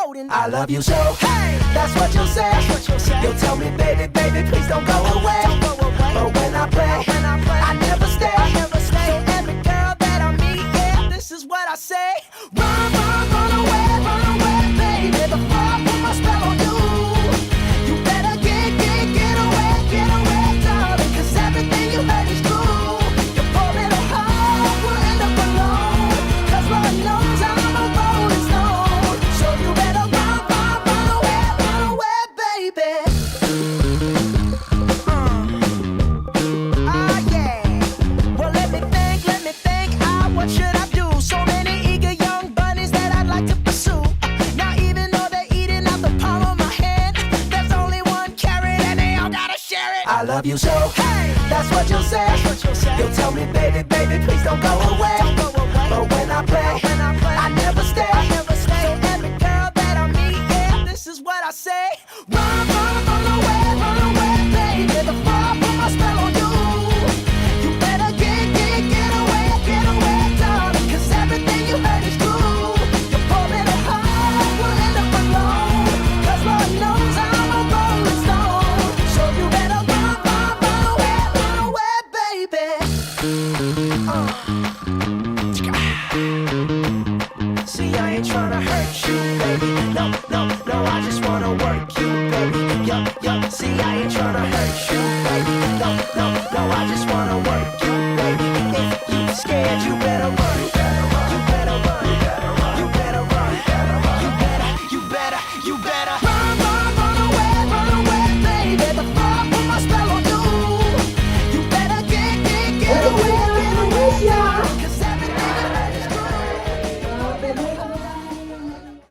holding. I love you so. Hey, that's what you'll say. You'll tell me, baby, baby, please don't go away. But when I play, I never stay. So every girl that I meet, yeah, this is what I say. Run, run away, baby, before I put my spell on you. You better get away, darling, 'cause everything you heard is true. Your poor little heart will end up alone, 'cause Lord knows I'm a rolling stone. So you better run away, baby. Yeah. Well, let me think, what should I do? So many eager young bunnies that I'd like to pursue. Now even though they're eating out the palm of my hand, there's only one carrot and they all gotta share it. I love you so. Hey, that's what you'll say. You'll tell me, baby, baby, please don't go away. But when I play, I never stay. So every girl that I meet, yeah, this is what I say. Run away, baby, before I put my spell on you. You better get away, darling, 'cause everything you heard is true. Your poor little heart will end up alone, 'cause Lord knows I'm a rolling stone. So you better run away, baby. See, I ain't tryna hurt you, baby. No, I just wanna work you, baby. Yup, see, I ain't tryna hurt you, baby. No, I just wanna work you, baby. If you scared, you better run. You better run. You better run. You better run.